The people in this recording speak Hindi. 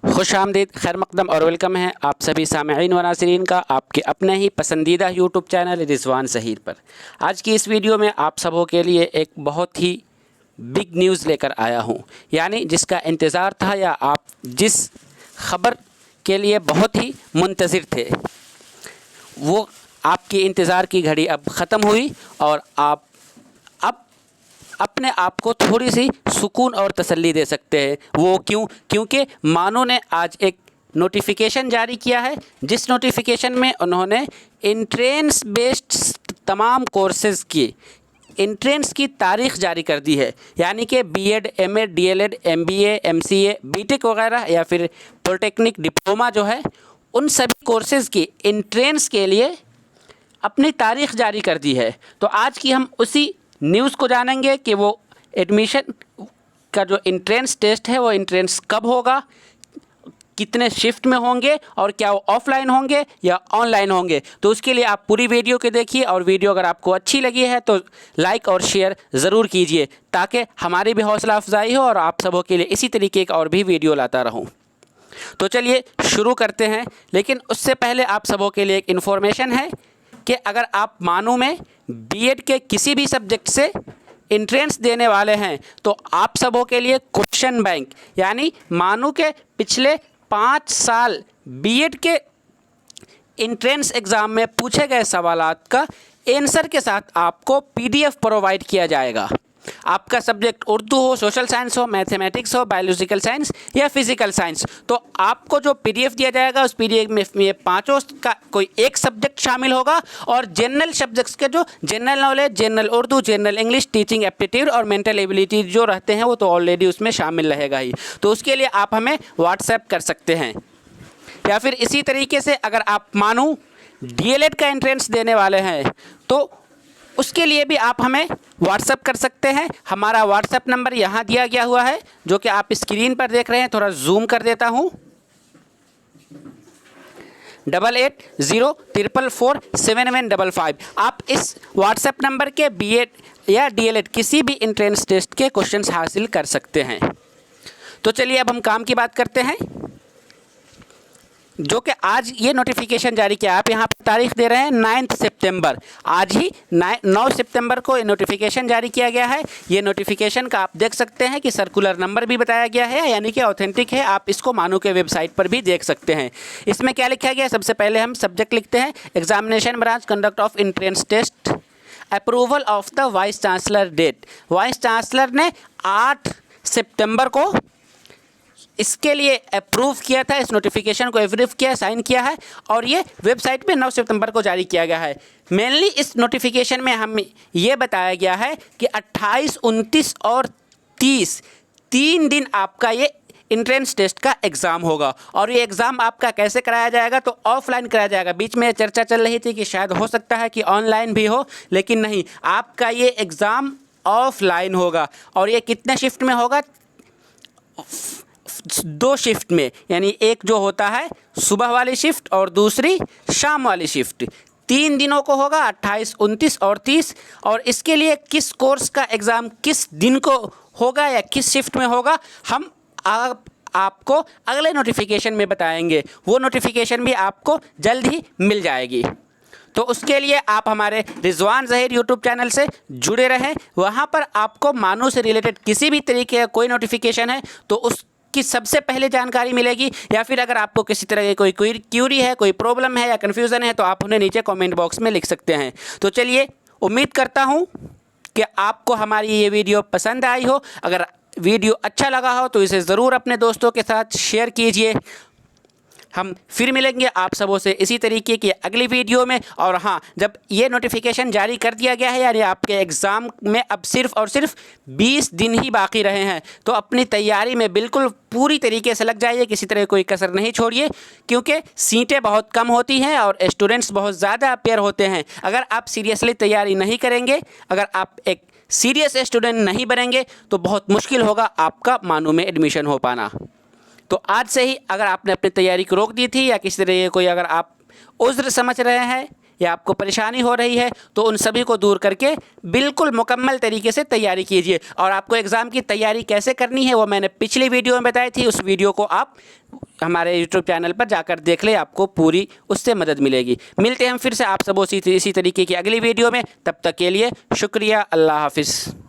खुशामदीद, खैर मकदम और वेलकम है आप सभी सामईन व नाज़रीन का आपके अपने ही पसंदीदा यूट्यूब चैनल रिजवान ज़हीर पर। आज की इस वीडियो में आप सबों के लिए एक बहुत ही बिग न्यूज़ लेकर आया हूँ, यानी जिसका इंतज़ार था या आप जिस ख़बर के लिए बहुत ही मुंतज़िर थे, वो आपकी इंतज़ार की घड़ी अब ख़त्म हुई और आप अब अपने आप को थोड़ी सी सुकून और तसल्ली दे सकते हैं। वो क्यों? क्योंकि मानो ने आज एक नोटिफिकेशन जारी किया है, जिस नोटिफिकेशन में उन्होंने एंट्रेंस बेस्ड तमाम कोर्सेज़ की एंट्रेंस की तारीख़ जारी कर दी है। यानी कि BEd, MEd, DElEd, MBA, MCA, BTech वगैरह या फिर पॉलिटेक्निक डिप्लोमा जो है, उन सभी कोर्सेज़ की एंट्रेंस के लिए अपनी तारीख़ जारी कर दी है। तो आज की हम उसी न्यूज़ को जानेंगे कि वो एडमिशन का जो एंट्रेंस टेस्ट है वो एंट्रेंस कब होगा, कितने शिफ्ट में होंगे और क्या वो ऑफलाइन होंगे या ऑनलाइन होंगे। तो उसके लिए आप पूरी वीडियो को देखिए और वीडियो अगर आपको अच्छी लगी है तो लाइक और शेयर ज़रूर कीजिए, ताकि हमारी भी हौसला अफजाई हो और आप सबों के लिए इसी तरीके का और भी वीडियो लाता रहूँ। तो चलिए शुरू करते हैं, लेकिन उससे पहले आप सबों के लिए एक इन्फॉर्मेशन है कि अगर आप मानू में बीएड के किसी भी सब्जेक्ट से एंट्रेंस देने वाले हैं तो आप सबों के लिए क्वेश्चन बैंक, यानी मानू के पिछले 5 साल बीएड के एंट्रेंस एग्ज़ाम में पूछे गए सवालात का आंसर के साथ आपको पीडीएफ प्रोवाइड किया जाएगा। आपका सब्जेक्ट उर्दू हो, सोशल साइंस हो, मैथमेटिक्स हो, बायोलॉजिकल साइंस या फिज़िकल साइंस, तो आपको जो पीडीएफ दिया जाएगा उस पीडीएफ में ये पांचों का कोई एक सब्जेक्ट शामिल होगा और जनरल सब्जेक्ट्स के जो general knowledge, general Urdu, general English, teaching aptitude और मेंटल एबिलिटी जो रहते हैं वो तो ऑलरेडी उसमें शामिल रहेगा ही। तो उसके लिए आप हमें व्हाट्सएप कर सकते हैं, या फिर इसी तरीके से अगर आप मानो डीएलएड का एंट्रेंस देने वाले हैं तो उसके लिए भी आप हमें व्हाट्सएप कर सकते हैं। हमारा व्हाट्सएप नंबर यहाँ दिया गया हुआ है, जो कि आप स्क्रीन पर देख रहे हैं। थोड़ा जूम कर देता हूँ। 8804447155। आप इस व्हाट्सएप नंबर के बीएड या डीएलएड किसी भी एंट्रेंस टेस्ट के क्वेश्चंस हासिल कर सकते हैं। तो चलिए अब हम काम की बात करते हैं, जो कि आज ये नोटिफिकेशन जारी किया। आप यहाँ पर तारीख दे रहे हैं 9 सितंबर। आज ही 9 सितंबर को ये नोटिफिकेशन जारी किया गया है। ये नोटिफिकेशन का आप देख सकते हैं कि सर्कुलर नंबर भी बताया गया है, यानी कि ऑथेंटिक है। आप इसको मानो के वेबसाइट पर भी देख सकते हैं। इसमें क्या लिखा गया है? सबसे पहले हम सब्जेक्ट लिखते हैं, examination branch conduct of entrance test, approval of the vice chancellor date. Vice chancellor ने 8 सितंबर को इसके लिए अप्रूव किया था, इस नोटिफिकेशन को अप्रूव किया, साइन किया है और ये वेबसाइट पे 9 सितंबर को जारी किया गया है। मेनली इस नोटिफिकेशन में हमें ये बताया गया है कि 28, 29 और 30 3 दिन आपका ये एंट्रेंस टेस्ट का एग्ज़ाम होगा। और ये एग्ज़ाम आपका कैसे कराया जाएगा? तो ऑफलाइन कराया जाएगा। बीच में चर्चा चल रही थी कि शायद हो सकता है कि ऑनलाइन भी हो, लेकिन नहीं, आपका ये एग्ज़ाम ऑफलाइन होगा। और ये कितने शिफ्ट में होगा? 2 शिफ्ट में, यानी एक जो होता है सुबह वाली शिफ्ट और दूसरी शाम वाली शिफ्ट। 3 दिनों को होगा, 28, 29 और 30। और इसके लिए किस कोर्स का एग्ज़ाम किस दिन को होगा या किस शिफ्ट में होगा, हम आपको अगले नोटिफिकेशन में बताएंगे। वो नोटिफिकेशन भी आपको जल्द ही मिल जाएगी। तो उसके लिए आप हमारे रिजवान ज़हीर यूट्यूब चैनल से जुड़े रहें। वहाँ पर आपको मानो से रिलेटेड किसी भी तरीके का कोई नोटिफिकेशन है तो उसकी सबसे पहले जानकारी मिलेगी। या फिर अगर आपको किसी तरह की कोई क्यूरी है, कोई प्रॉब्लम है या कन्फ्यूज़न है, तो आप उन्हें नीचे कमेंट बॉक्स में लिख सकते हैं। तो चलिए, उम्मीद करता हूँ कि आपको हमारी ये वीडियो पसंद आई हो। अगर वीडियो अच्छा लगा हो तो इसे ज़रूर अपने दोस्तों के साथ शेयर कीजिए। हम फिर मिलेंगे आप सबों से इसी तरीके की अगली वीडियो में। और हाँ, जब ये नोटिफिकेशन जारी कर दिया गया है, यानी आपके एग्ज़ाम में अब सिर्फ़ और सिर्फ 20 दिन ही बाकी रहे हैं, तो अपनी तैयारी में बिल्कुल पूरी तरीके से लग जाइए, किसी तरह कोई कसर नहीं छोड़िए, क्योंकि सीटें बहुत कम होती हैं और स्टूडेंट्स बहुत ज़्यादा अपेयर होते हैं। अगर आप सीरियसली तैयारी नहीं करेंगे, अगर आप एक सीरियस स्टूडेंट नहीं बनेंगे, तो बहुत मुश्किल होगा आपका मानो में एडमिशन हो पाना। तो आज से ही अगर आपने अपनी तैयारी को रोक दी थी या किसी तरह कोई अगर आप उज़्र समझ रहे हैं या आपको परेशानी हो रही है तो उन सभी को दूर करके बिल्कुल मुकम्मल तरीके से तैयारी कीजिए। और आपको एग्ज़ाम की तैयारी कैसे करनी है वो मैंने पिछली वीडियो में बताई थी, उस वीडियो को आप हमारे यूट्यूब चैनल पर जाकर देख ले, आपको पूरी उससे मदद मिलेगी। मिलते हैं हम फिर से आप सबों इसी तरीके की अगली वीडियो में, तब तक के लिए शुक्रिया, अल्लाह हाफिज़।